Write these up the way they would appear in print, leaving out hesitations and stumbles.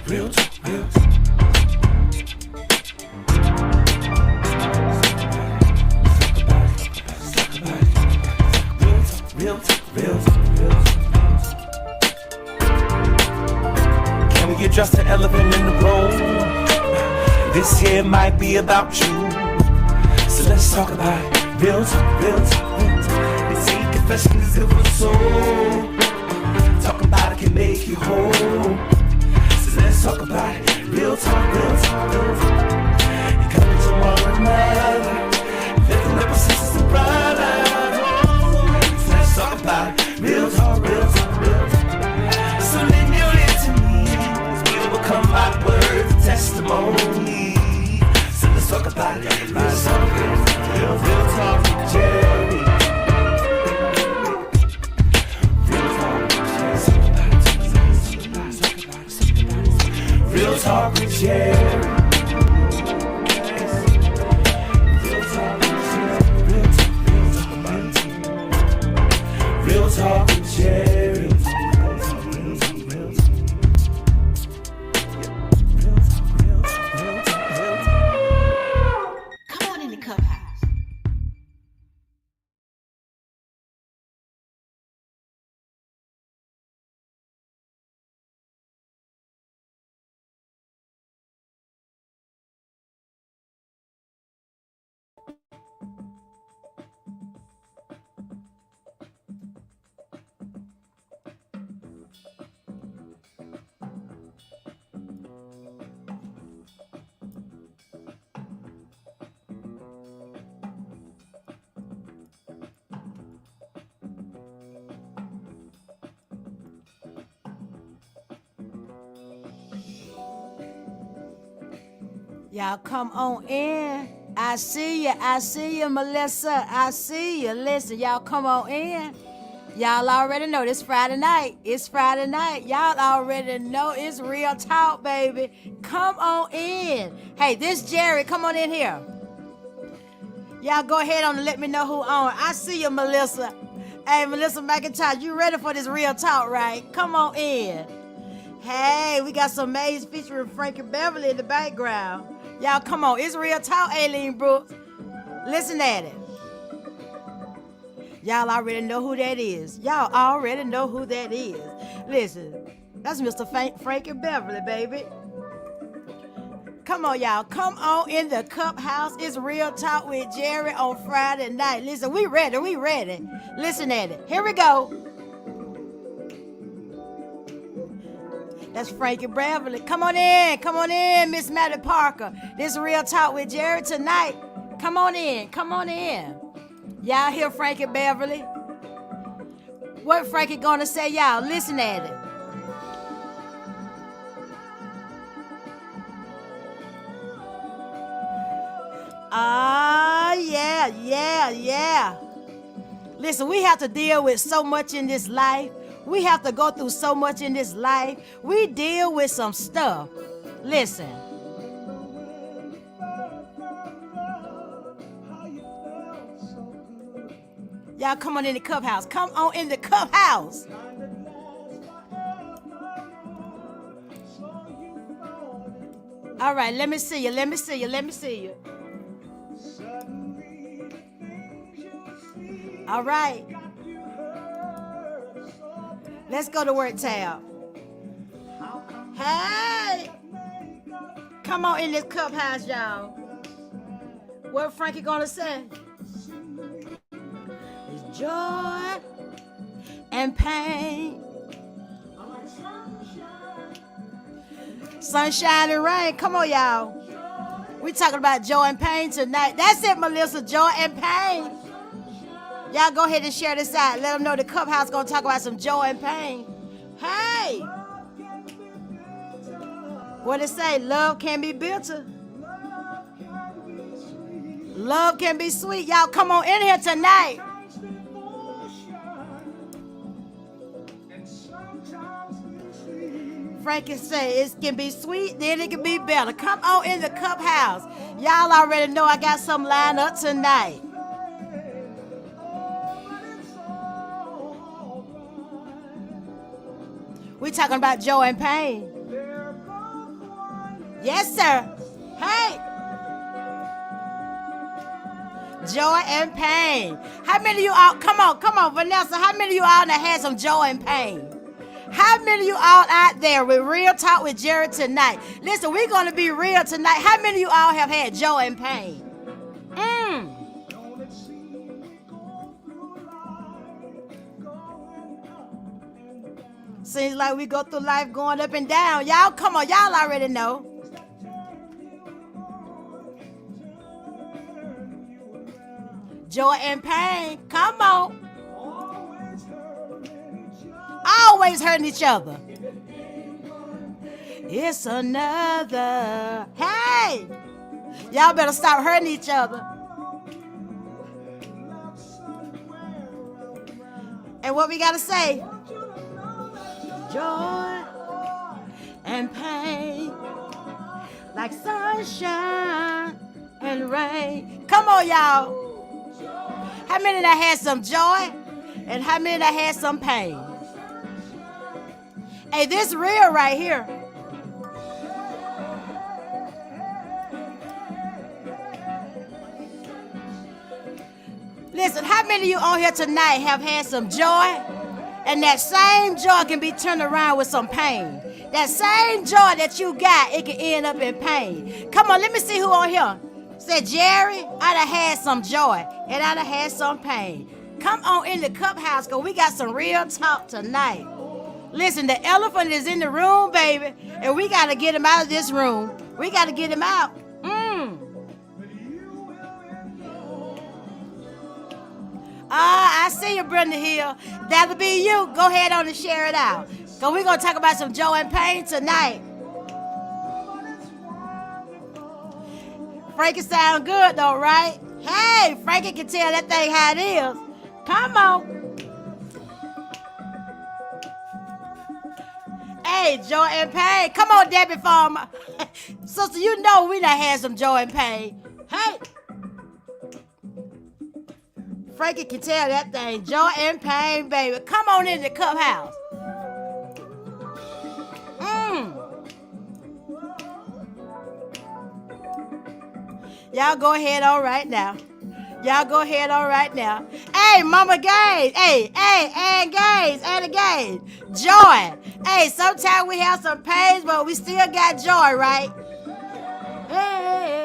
real talk, real talk. Real talk, real talk, real talk. Can we address the elephant in the room? This here might be about you. So let's talk about it. Real talk, real talk, real talk. They say confession is good for the soul. Talking about it can make you whole. So let's talk about it. Real talk, real talk, real talk. Encourage one another. Lifting up our sisters and brothers. Talk about it. Real talk, real talk, real talk. So lend your ear to me as we overcome by the words of testimony. So let's talk about it. Real talk, real talk with GERRI. Real talk with GERRI. Real talk with GERRI. Real talk with GERRI. Come on in the cup house. Y'all come on in. I see you, Melissa. I see you. Listen, y'all come on in. Y'all already know this Friday night. It's Friday night. Y'all already know it's real talk, baby. Come on in. Hey, this GERRI. Come on in here. Y'all go ahead on and let me know who on. I see you, Melissa. Hey, Melissa McIntyre, you ready for this real talk, right? Come on in. Hey, we got some maids featuring Frankie Beverly in the background. Y'all come on. It's real talk, Aileen Brooks. Listen at it. Y'all already know who that is. Y'all already know who that is. Listen, that's Mr. Frankie Beverly, baby. Come on, y'all. Come on in the Cup House. It's Real Talk with GERRI on Friday night. Listen, we ready. We ready. Listen at it. Here we go. That's Frankie Beverly. Come on in, Miss Maddie Parker. This Real Talk with GERRI tonight. Come on in. Y'all hear Frankie Beverly? What Frankie gonna say, y'all? Listen at it. Yeah. Listen, we have to deal with so much in this life. We have to go through so much in this life. We deal with some stuff. Listen. Y'all come on in the Cup House. Come on in the Cup House. All right, let me see you. All right. Let's go to work tab. Hey! Come on in this Cup House, y'all. What Frankie gonna say? It's joy and pain. Sunshine and rain. Come on, y'all. We talking about joy and pain tonight. That's it, Melissa. Joy and pain. Y'all go ahead and share this out. Let them know the Cup House gonna talk about some joy and pain. Hey! What it say? Love can be bitter. Love can be sweet. Y'all come on in here tonight. Frankie say it can be sweet, then it can be better. Come on in the Cup House. Y'all already know I got some lined up tonight. We talking about joy and pain. Yes, sir. Hey. Joy and pain. How many of you all, come on, Vanessa, how many of you all that had some joy and pain? How many of you all out there with Real Talk with Jerry tonight? Listen, we're going to be real tonight. How many of you all have had joy and pain? Seems like we go through life going up and down. Y'all, come on, y'all already know. Joy and pain, come on. Always hurting each other. It's another. Hey, y'all better stop hurting each other. And what we gotta say? Joy and pain, like sunshine and rain. Come on, y'all. How many that had some joy and how many that had some pain? Hey, this real right here. Listen, how many of you on here tonight have had some joy? And that same joy can be turned around with some pain. That same joy that you got, it can end up in pain. Come on, let me see who on here. Said, Jerry, I done had some joy and I done had some pain. Come on in the cup house, because we got some real talk tonight. Listen, the elephant is in the room, baby, and we got to get him out of this room. We got to get him out. I see you, Brenda Hill. That'll be you. Go ahead on and share it out. Because we're going to talk about some joy and pain tonight. Frankie sound good, though, right? Hey, Frankie can tell that thing how it is. Come on. Hey, joy and pain. Come on, Debbie Farmer. Sister, you know we done had some joy and pain. Hey. Frankie can tell that thing. Joy and pain, baby. Come on in the cup house. Y'all go ahead all right now. Y'all go ahead all right now. Hey, Mama Gaines. Hey, Ann Gaines. Anna Gaines. Joy. Hey, sometimes we have some pains, but we still got joy, right? Hey.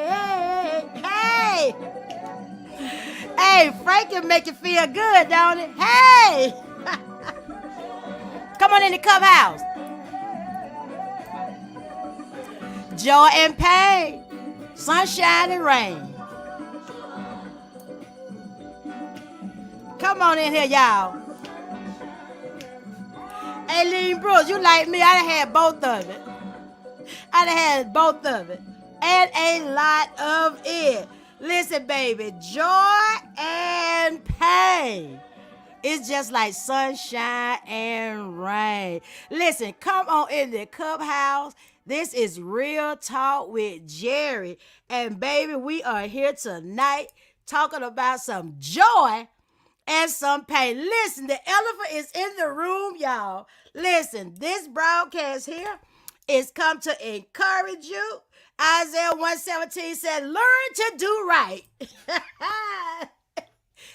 Hey, Frank can make you feel good, don't it? Hey! Come on in the cup house. Joy and pain. Sunshine and rain. Come on in here, y'all. Aileen Brooks, you like me, I done had both of it. And a lot of it. Listen, baby, joy and pain. It's just like sunshine and rain. Listen, come on in the cup house. This is Real Talk with Jerry. And baby, we are here tonight talking about some joy and some pain. Listen, the elephant is in the room, y'all. Listen, this broadcast here is come to encourage you. Isaiah 1:17 said, learn to do right.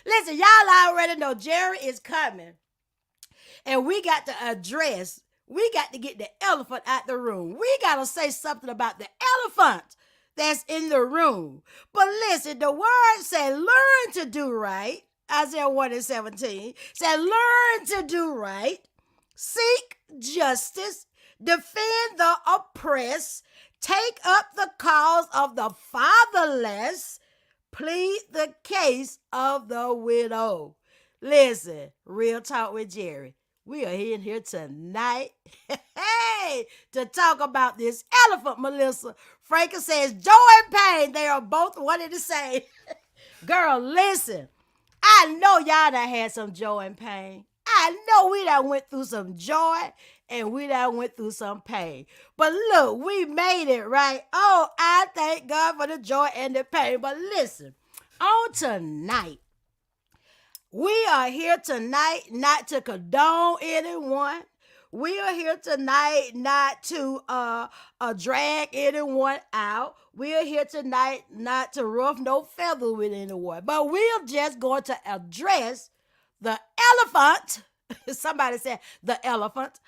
Listen, y'all already know Jerry is coming. And we got to get the elephant out the room. We got to say something about the elephant that's in the room. But listen, the word said, learn to do right. Isaiah 1:17 said, learn to do right. Seek justice. Defend the oppressed. Take up the cause of the fatherless. Plead the case of the widow. Listen, Real Talk with Jerry. We are in here tonight to talk about this elephant, Melissa. Frankie says, joy and pain, they are both one and the same. Girl, listen. I know y'all done had some joy and pain. I know we done went through some joy and we done went through some pain. But look, we made it, right? Oh, I thank God for the joy and the pain. But listen, on tonight, we are here tonight not to condone anyone. We are here tonight not to drag anyone out. We are here tonight not to ruff no feather with anyone, but we are just going to address the elephant. Somebody said the elephant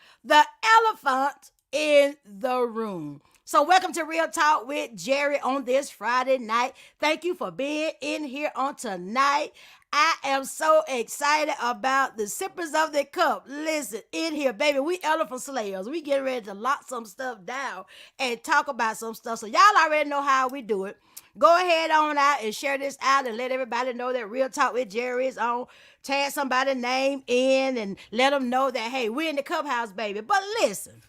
in the room. So, welcome to Real Talk with Jerry on this Friday night. Thank you for being in here on tonight. I am so excited about the sippers of the cup. Listen, in here, baby, we elephant slayers. We get ready to lock some stuff down and talk about some stuff. So, y'all already know how we do it. Go ahead on out and share this out and let everybody know that Real Talk with Jerry is on. Tag somebody's name in and let them know that, hey, we're in the cup house, baby. But listen.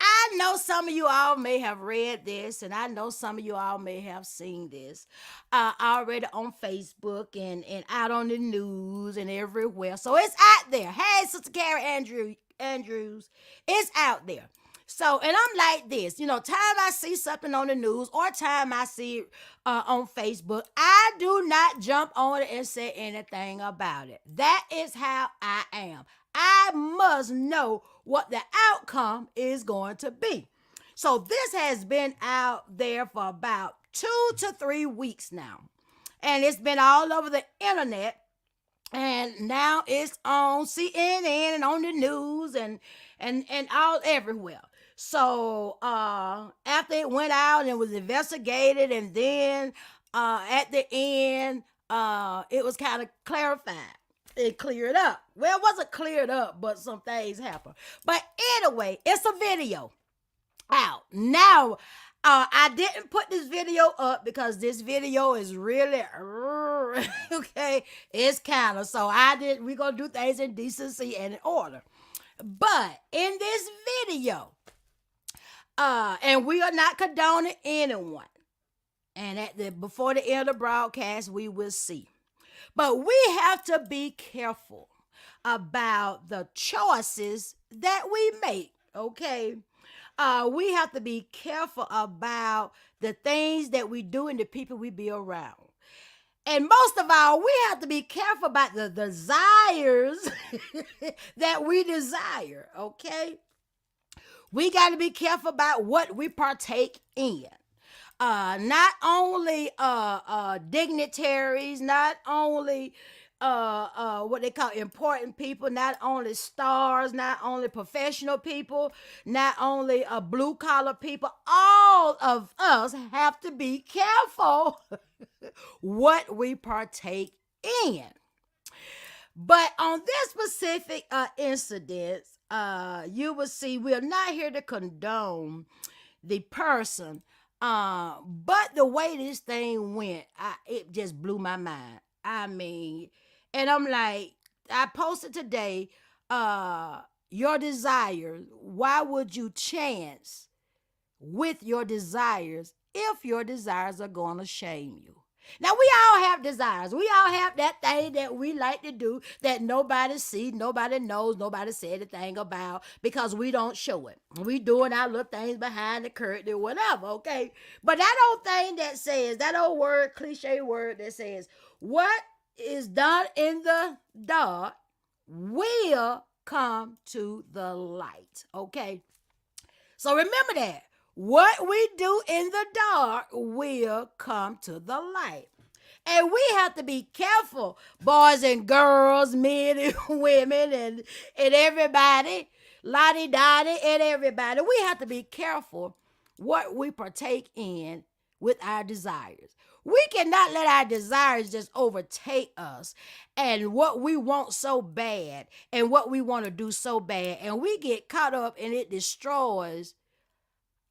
I know some of you all may have read this, and I know some of you all may have seen this already on Facebook and out on the news and everywhere. So it's out there. Hey, Sister Carrie Andrews, it's out there. So, and I'm like this, time I see something on the news or time I see it on Facebook, I do not jump on it and say anything about it. That is how I am. I must know what the outcome is going to be. So this has been out there for about 2 to 3 weeks now. And it's been all over the internet. And now it's on CNN and on the news and all everywhere. So after it went out and was investigated, and then at the end, it was kind of clarified. It cleared up. Well, it wasn't cleared up, but some things happened. But anyway, it's a video out. Now, I didn't put this video up because this video is really, okay, it's kind of, so we're going to do things in decency and in order. But in this video, and we are not condoning anyone. And before the end of the broadcast, we will see. But we have to be careful about the choices that we make, okay? We have to be careful about the things that we do and the people we be around. And most of all, we have to be careful about the desires that we desire, okay? We got to be careful about what we partake in. Not only dignitaries, not only what they call important people, not only stars, not only professional people, not only blue collar people. All of us have to be careful what we partake in. But on this specific incident, you will see we're not here to condone the person. But the way this thing went, it just blew my mind. I mean, and I'm like, I posted today, your desires. Why would you chance with your desires if your desires are going to shame you? Now, we all have desires. We all have that thing that we like to do that nobody sees, nobody knows, nobody said anything about because we don't show it. We doing our little things behind the curtain or whatever, okay? But that old thing that says, that old word, cliche word that says, what is done in the dark will come to the light, okay? So remember that. What we do in the dark will come to the light. And we have to be careful, boys and girls, men and women and everybody, lottie-dottie and everybody. We have to be careful what we partake in with our desires. We cannot let our desires just overtake us and what we want so bad and what we want to do so bad. And we get caught up and it destroys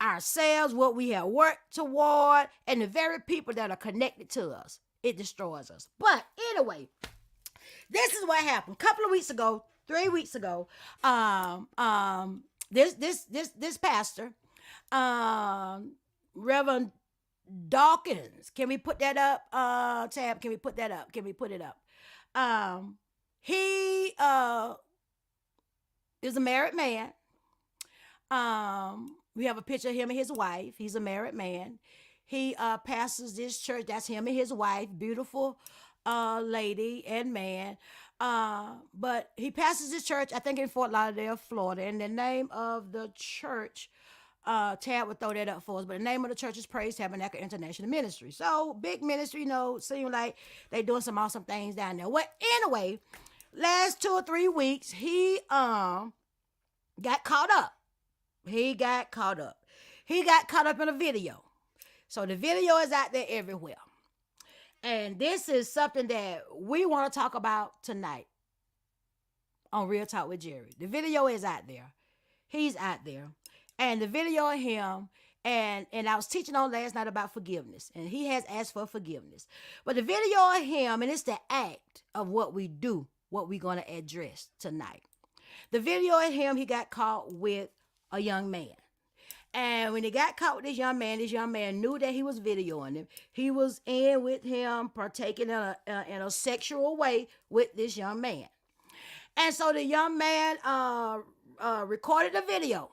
ourselves, what we have worked toward, and the very people that are connected to us. It destroys us. But anyway, this is what happened. A couple of weeks ago, 3 weeks ago, this pastor, Reverend Dawkins, can we put that up? Tab, can we put that up? Can we put it up? He is a married man. We have a picture of him and his wife. He's a married man. He pastors this church. That's him and his wife. Beautiful lady and man. But he pastors his church, I think in Fort Lauderdale, Florida. And the name of the church, Tab would throw that up for us, but the name of the church is Praise Tabernacle International Ministry. So big ministry, seem like they doing some awesome things down there. Well, anyway, last 2 or 3 weeks, he got caught up. He got caught up. He got caught up in a video. So the video is out there everywhere. And this is something that we want to talk about tonight on Real Talk with Jerry. The video is out there. He's out there. And the video of him, and I was teaching on last night about forgiveness. And he has asked for forgiveness. But the video of him, and it's the act of what we do, what we're going to address tonight. The video of him, he got caught with a young man. And when he got caught with this young man knew that he was videoing him. He was in with him, partaking in a sexual way with this young man. And so the young man recorded the video.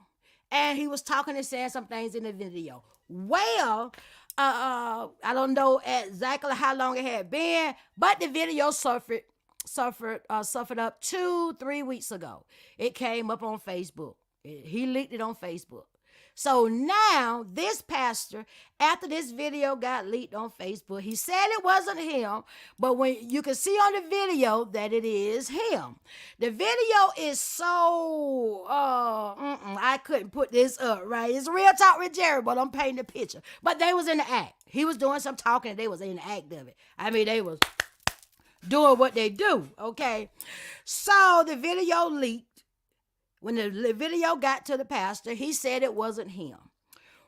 And he was talking and saying some things in the video. Well, I don't know exactly how long it had been, but the video suffered up 2-3 weeks ago. It came up on Facebook. He leaked it on Facebook. So now this pastor, after this video got leaked on Facebook, he said it wasn't him, but when you can see on the video that it is him. The video is so, I couldn't put this up, right? It's Real Talk with Jerry, but I'm painting the picture. But they was in the act. He was doing some talking, and they was in the act of it. I mean, they was doing what they do, okay? So the video leaked. When the video got to the pastor, he said it wasn't him.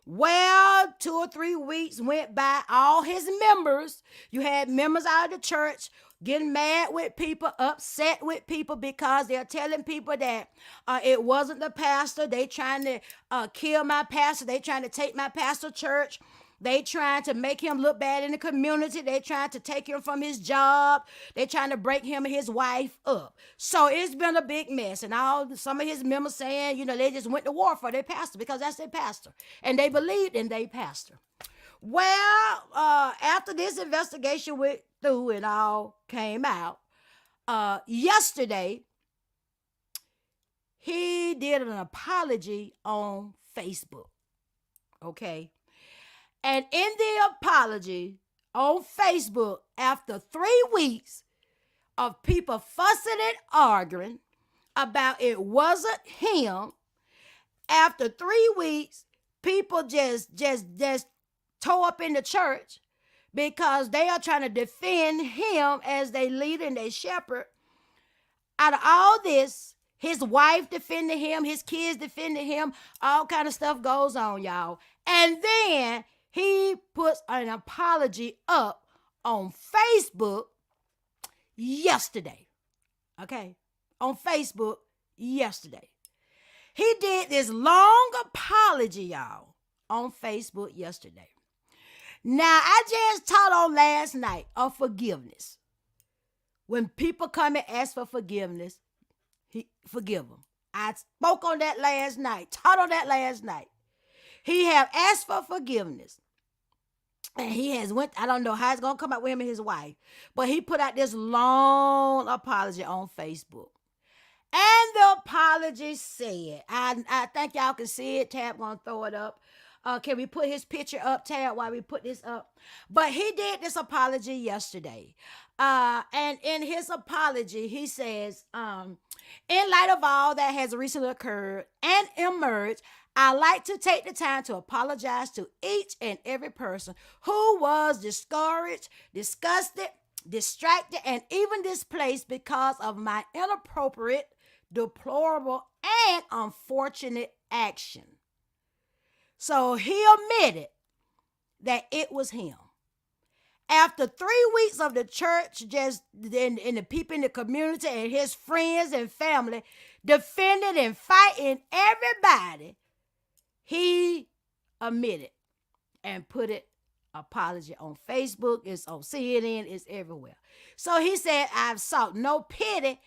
Well, 2 or 3 weeks went by. All his members, you had members out of the church getting mad with people, upset with people because they're telling people that it wasn't the pastor. They trying to kill my pastor. They trying to take my pastor church. They trying to make him look bad in the community. They trying to take him from his job. They trying to break him and his wife up. So it's been a big mess. And some of his members saying, they just went to war for their pastor because that's their pastor. And they believed in their pastor. Well, after this investigation went through and all came out, yesterday, he did an apology on Facebook. Okay. And in the apology on Facebook, after 3 weeks of people fussing and arguing about it wasn't him, after 3 weeks, people just tore up in the church because they are trying to defend him as they leader and they shepherd. Out of all this, his wife defended him, his kids defended him, all kind of stuff goes on, y'all. And then he puts an apology up on Facebook yesterday. Okay? On Facebook yesterday. He did this long apology, y'all, on Facebook yesterday. Now, I just taught on last night of forgiveness. When people come and ask for forgiveness, forgive them. I spoke on that last night, taught on that last night. He have asked for forgiveness. And he has I don't know how it's going to come out with him and his wife, but he put out this long apology on Facebook. And the apology said, I think y'all can see it. Tab going to throw it up. Can we put his picture up, Tab, while we put this up? But he did this apology yesterday. And in his apology, he says, in light of all that has recently occurred and emerged, I'd like to take the time to apologize to each and every person who was discouraged, disgusted, distracted, and even displaced because of my inappropriate, deplorable, and unfortunate action. So he admitted that it was him. After 3 weeks of the church, just and the people in the community and his friends and family defending and fighting everybody, he admitted and put it apology on Facebook. It's on CNN. It's everywhere. So he said, I've sought no pity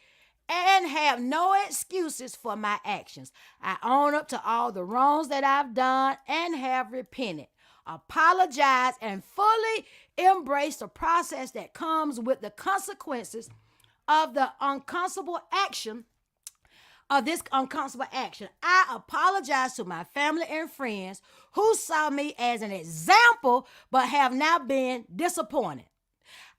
and have no excuses for my actions. I own up to all the wrongs that I've done and have repented, apologized, and fully embraced the process that comes with the consequences of the unconscionable action of this unconscionable action. I apologize to my family and friends who saw me as an example but have now been disappointed.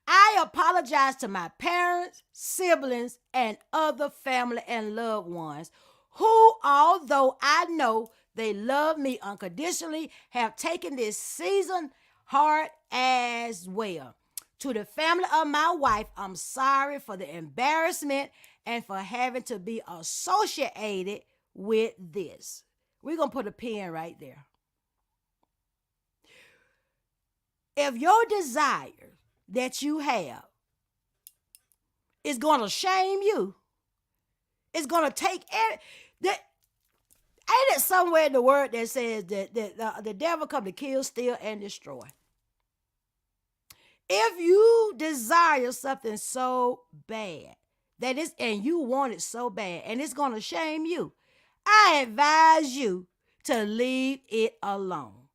I apologize to my parents, siblings, and other family and loved ones who, although I know they love me unconditionally, have taken this season hard as well. To the family of my wife, I'm sorry for the embarrassment and for having to be associated with this. We're going to put a pin right there. If your desire that you have is going to shame you, it's going to take that. Ain't it somewhere in the word that says that the devil come to kill, steal, and destroy? If you desire something so bad that is, and you want it so bad, and it's going to shame you, I advise you to leave it alone.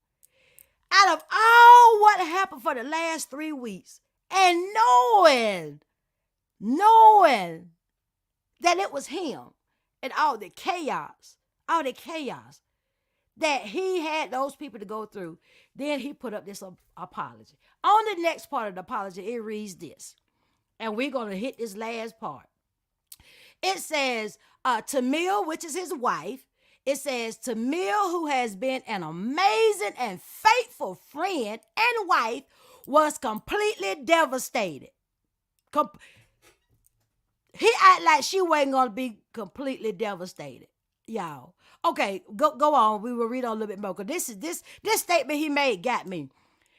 Out of all what happened for the last 3 weeks, and knowing that it was him and all the chaos that he had those people to go through, then he put up this apology. On the next part of the apology, it reads this, and we're going to hit this last part. It says, Tamil, which is his wife, it says, Tamil, who has been an amazing and faithful friend and wife, was completely devastated. He act like she wasn't going to be completely devastated, y'all. Okay, go on. We will read on a little bit more, because this statement he made got me.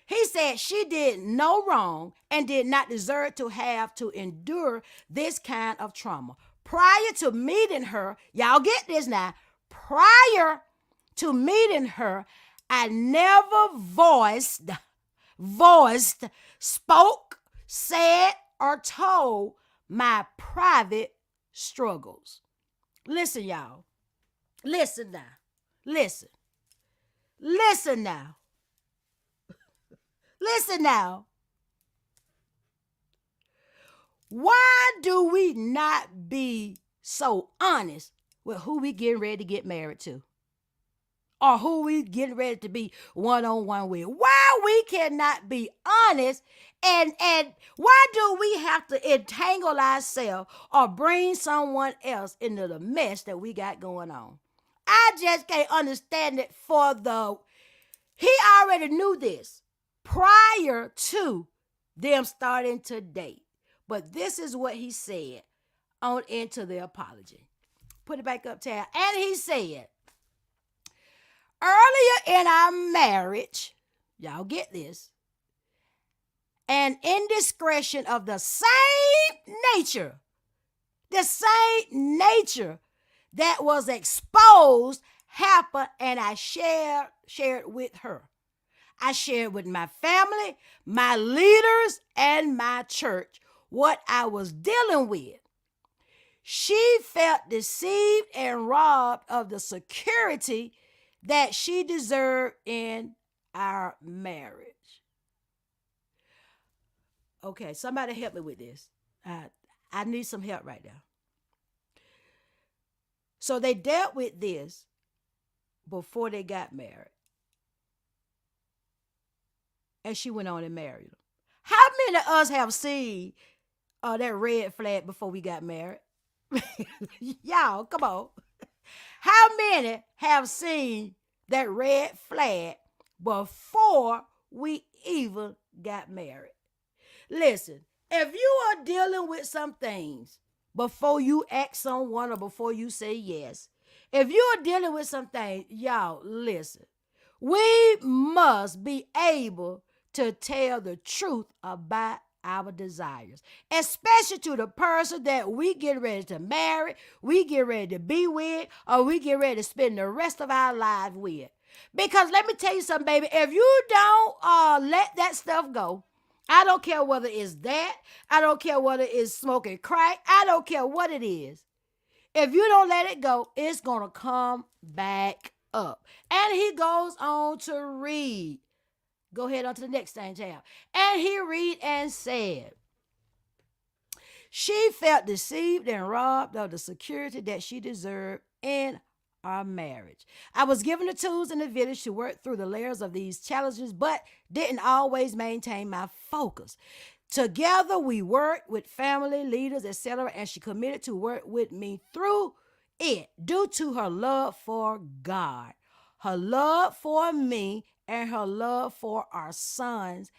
He said she did no wrong and did not deserve to have to endure this kind of trauma. Prior to meeting her, y'all get this now, prior to meeting her, I never voiced, spoke, said, or told my private struggles. Listen, y'all. Listen now. Listen now. Listen now. Why do we not be so honest with who we getting ready to get married to? Or who we getting ready to be one-on-one with? Why we cannot be honest, and why do we have to entangle ourselves or bring someone else into the mess that we got going on? I just can't understand it. He already knew this prior to them starting to date. But this is what he said on into the apology. Put it back up, Tab. And he said, earlier in our marriage, y'all get this, an indiscretion of the same nature that was exposed happened, and I shared with her. I shared with my family, my leaders, and my church what I was dealing with. She felt deceived and robbed of the security that she deserved in our marriage. Okay, somebody help me with this. I need some help right now. So they dealt with this before they got married. And she went on and married him. How many of us have seen that red flag before we got married? Y'all, come on. How many have seen that red flag before we even got married? Listen, if you are dealing with some things before you ask someone or before you say yes, if you are dealing with some things, y'all, listen. We must be able to tell the truth about our desires, especially to the person that we get ready to marry, we get ready to be with, or we get ready to spend the rest of our lives with. Because let me tell you something, baby, if you don't let that stuff go, I don't care whether it's that, I don't care whether it's smoking crack, I don't care what it is. If you don't let it go, it's going to come back up. And he goes on to read. Go ahead on to the next thing, child. And he read and said, She felt deceived and robbed of the security that she deserved in our marriage. I was given the tools in the village to work through the layers of these challenges, but didn't always maintain my focus. Together, we worked with family leaders, etc., and she committed to work with me through it due to her love for God, her love for me, and her love for our sons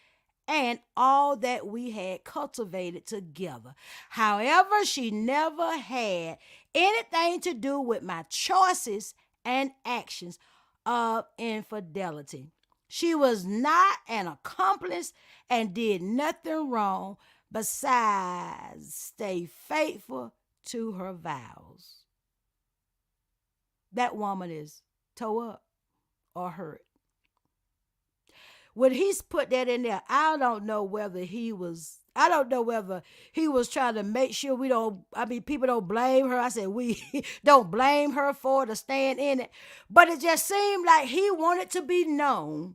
and all that we had cultivated together. However, she never had anything to do with my choices and actions of infidelity. She was not an accomplice and did nothing wrong besides stay faithful to her vows. That woman is toe up or hurt. When he's put that in there, I don't know whether he was trying to make sure people don't blame her. I said, we don't blame her for to stand in it. But it just seemed like he wanted to be known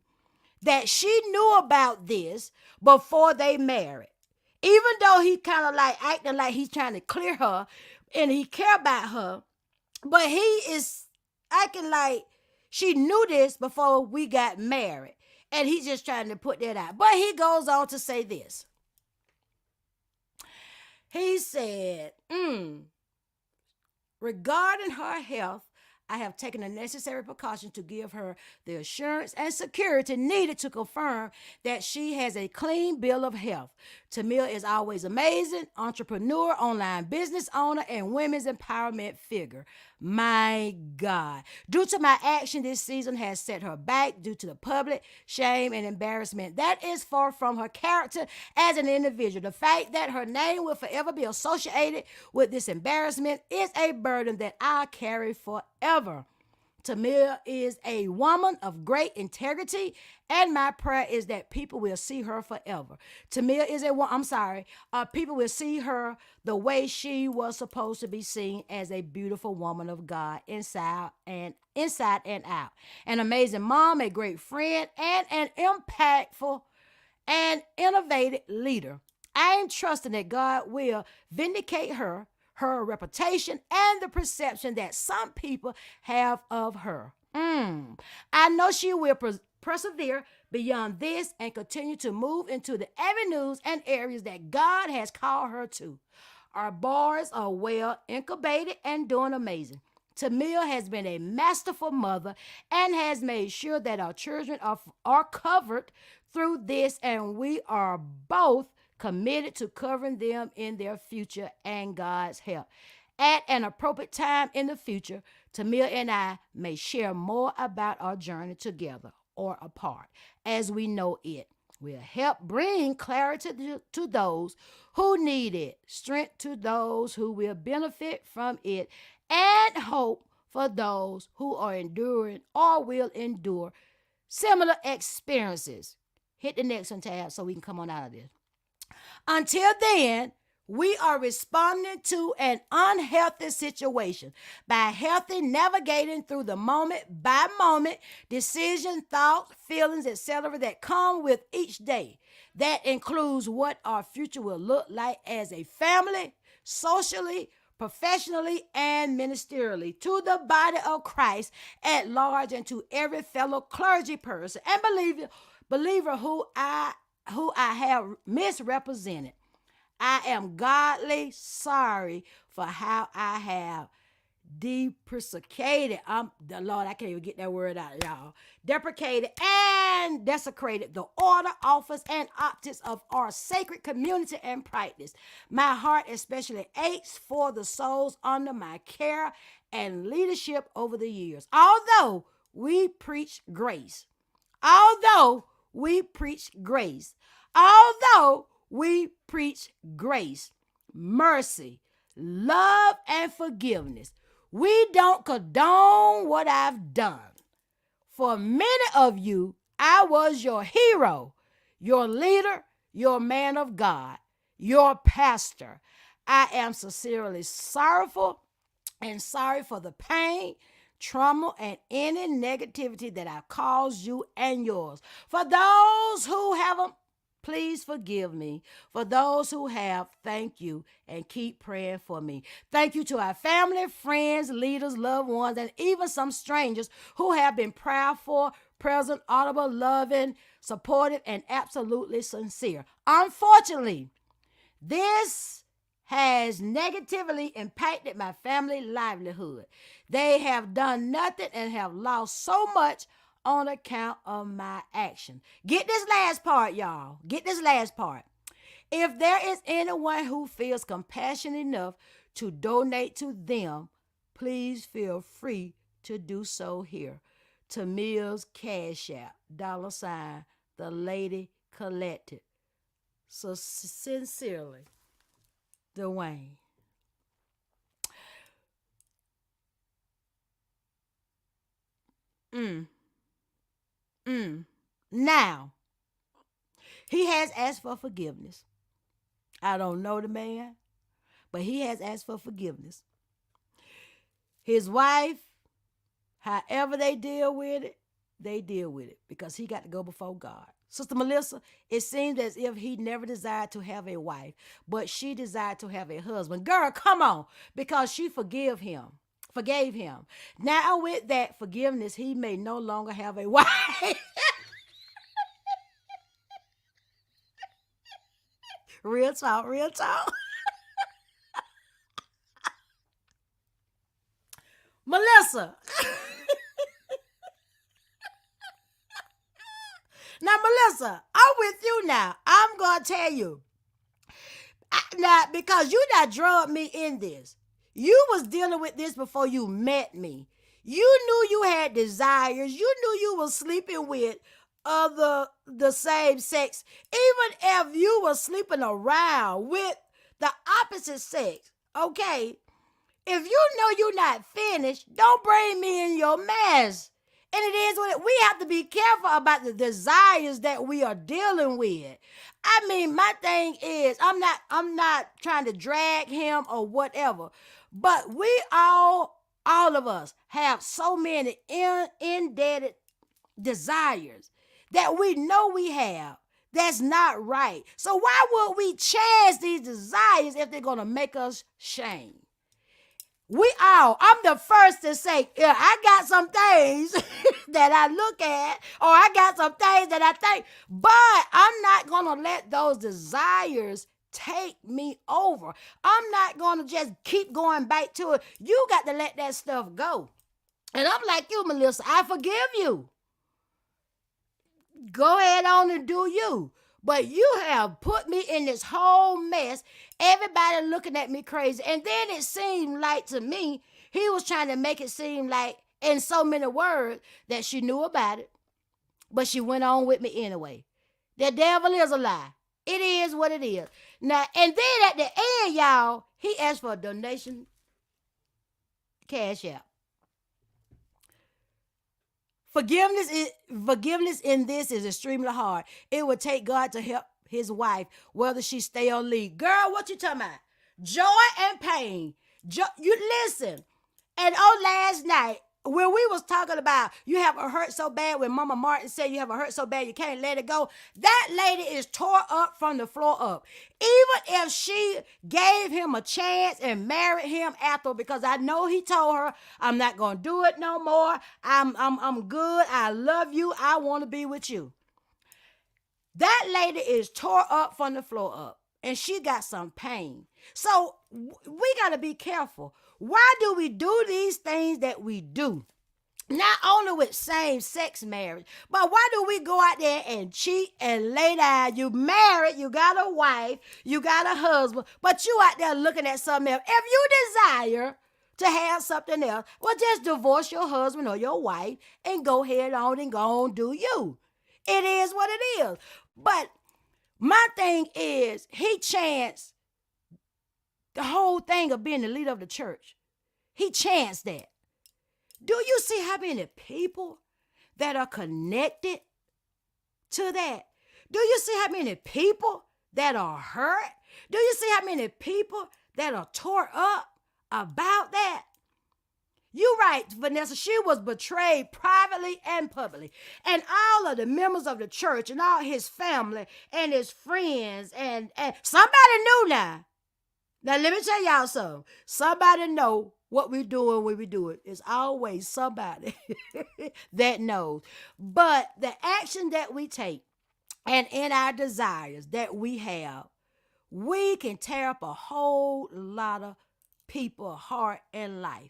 that she knew about this before they married. Even though he kind of like acting like he's trying to clear her and he care about her, but he is acting like she knew this before we got married. And he's just trying to put that out. But he goes on to say this. He said, regarding her health, I have taken the necessary precautions to give her the assurance and security needed to confirm that she has a clean bill of health. Tamia is always amazing, entrepreneur, online business owner, and women's empowerment figure. My God. Due to my action this season has set her back due to the public shame and embarrassment. That is far from her character as an individual. The fact that her name will forever be associated with this embarrassment is a burden that I carry forever. Tamia is a woman of great integrity, and my prayer is that people will see her forever. Tamia is people will see her the way she was supposed to be seen, as a beautiful woman of God, inside and out. An amazing mom, a great friend, and an impactful and innovative leader. I am trusting that God will vindicate her reputation, and the perception that some people have of her. I know she will persevere beyond this and continue to move into the avenues and areas that God has called her to. Our boys are well incubated and doing amazing. Tamia has been a masterful mother and has made sure that our children are covered through this, and we are both committed to covering them in their future and God's help. At an appropriate time in the future, Tamia and I may share more about our journey together or apart as we know it. Will help bring clarity to those who need it, strength to those who will benefit from it, and hope for those who are enduring or will endure similar experiences. Hit the next one, tab, so we can come on out of this. Until then, we are responding to an unhealthy situation by healthy navigating through the moment by moment decisions, thoughts, feelings, etc. that come with each day. That includes what our future will look like as a family, socially, professionally, and ministerially, to the body of Christ at large, and to every fellow clergy person and believer who I have misrepresented. I am godly sorry for how I have depreciated. Lord, I can't even get that word out, y'all. Deprecated and desecrated the order, office, and optics of our sacred community and practice. My heart especially aches for the souls under my care and leadership over the years. Although we preach grace, although we preach mercy, love, and forgiveness, we don't condone what I've done. For many of you, I was your hero, your leader, your man of God, your pastor. I am sincerely sorrowful and sorry for the pain, trauma, and any negativity that I've caused you and yours. For those who haven't Please forgive me. For those who have, thank you and keep praying for me. Thank you to our family, friends, leaders, loved ones, and even some strangers who have been prayerful, present, audible, loving, supportive, and absolutely sincere. Unfortunately, this has negatively impacted my family livelihood. They have done nothing and have lost so much on account of my action. Get this last part, y'all. Get this last part. If there is anyone who feels compassion enough to donate to them, please feel free to do so here. Tamil's Cash App, $ the lady collected. So sincerely, Dwayne. Now, he has asked for forgiveness. I don't know the man, but he has asked for forgiveness. His wife, however they deal with it, they deal with it because he got to go before God. Sister Melissa, it seems as if he never desired to have a wife, but she desired to have a husband. Girl, come on, because she forgave him. Now with that forgiveness, he may no longer have a wife. Real talk, real talk. Melissa. Now, Melissa, I'm with you now. I'm going to tell you. Now, because you not drugged me in this. You was dealing with this before you met me. You knew you had desires. You knew you was sleeping with the same sex. Even if you were sleeping around with the opposite sex, okay? If you know you're not finished, don't bring me in your mess. And it is what we have to be careful about the desires that we are dealing with. I mean, my thing is, I'm not trying to drag him or whatever, but we all of us have so many indebted desires that we know we have. That's not right. So why would we chance these desires if they're going to make us shame? I'm the first to say, yeah, I got some things that I look at, or I got some things that I think, but I'm not going to let those desires take me over. I'm not going to just keep going back to it. You got to let that stuff go. And I'm like you, Melissa, I forgive you. Go ahead on and do you. But you have put me in this whole mess. Everybody looking at me crazy. And then it seemed like to me, he was trying to make it seem like in so many words that she knew about it. But she went on with me anyway. The devil is a lie. It is what it is. Now, and then at the end, y'all, he asked for a donation cash app. Forgiveness in this is extremely hard. It would take God to help his wife, whether she stay or leave. Girl, what you talking about? Joy and pain. You listen. And on last night, when we was talking about you have a hurt so bad, when Mama Martin said you have a hurt so bad you can't let it go, that lady is tore up from the floor up. Even if she gave him a chance and married him after, because I know he told her, I'm not going to do it no more. I'm good. I love you. I want to be with you. That lady is tore up from the floor up, and she got some pain. So we got to be careful. Why do we do these things that we do? Not only with same-sex marriage, but why do we go out there and cheat and lay down? You married, you got a wife, you got a husband, but you out there looking at something else. If you desire to have something else, well, just divorce your husband or your wife and go ahead on and go on do you. It is what it is. But my thing is, he chanced the whole thing of being the leader of the church. He chanced that. Do you see how many people that are connected to that? Do you see how many people that are hurt? Do you see how many people that are tore up about that? You right, Vanessa. She was betrayed privately and publicly. And all of the members of the church and all his family and his friends and somebody knew now. Now let me tell y'all something. Somebody know what we doing when we do it. It's always somebody that knows. But the action that we take and in our desires that we have, we can tear up a whole lot of people's heart and life.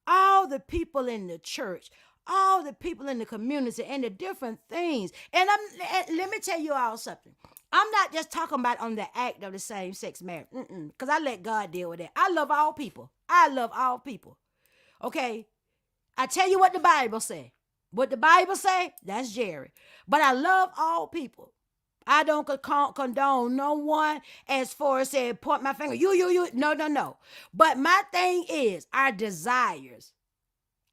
All the people in the church, all the people in the community, and the different things. And let me tell you all something. I'm not just talking about on the act of the same sex marriage, because I let God deal with that. I love all people. I love all people. Okay, I tell you what the Bible say. What the Bible say, that's GERRI. But I love all people. I don't condone no one as far as saying, point my finger, you. No. But my thing is our desires.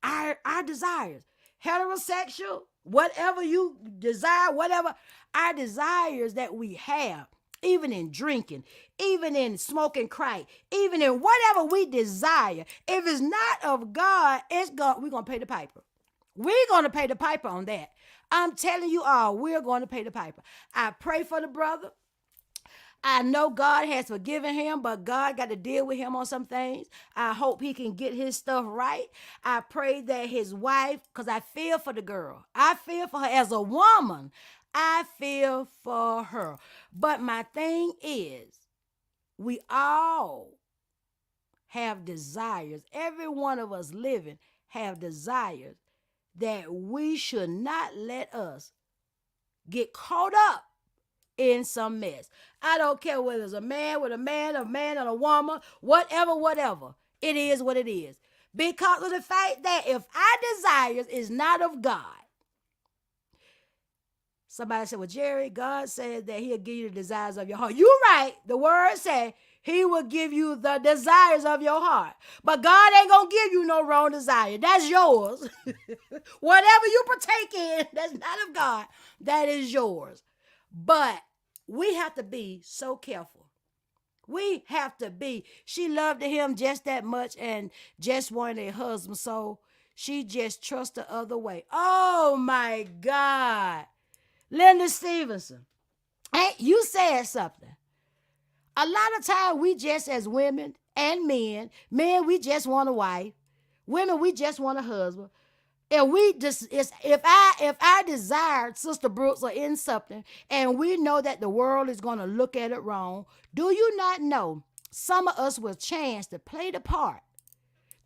Our desires. Heterosexual, whatever you desire, whatever. Our desires that we have, even in drinking, even in smoking crack, even in whatever we desire, if it's not of God, we're going to pay the piper. We're going to pay the piper on that. I'm telling you all, we're going to pay the piper. I pray for the brother. I know God has forgiven him, but God got to deal with him on some things. I hope he can get his stuff right. I pray that his wife, because I feel for the girl. I feel for her as a woman. I feel for her. But my thing is, we all have desires. Every one of us living have desires that we should not let us get caught up in some mess. I don't care whether it's a man with a man and a woman, whatever. It is what it is. Because of the fact that if our desires is not of God, somebody said, well, GERRI, God said that he'll give you the desires of your heart. You're right. The word said he will give you the desires of your heart. But God ain't going to give you no wrong desire. That's yours. Whatever you partake in, that's not of God. That is yours. But we have to be so careful. We have to be. She loved him just that much and just wanted a husband. So she just trusts the other way. Oh, my God. Linda Stevenson, hey, you said something. A lot of times we just as women and men, we just want a wife. Women, we just want a husband. And we just, if our desire, Sister Brooks, are in something, and we know that the world is going to look at it wrong, do you not know some of us will chance to play the part,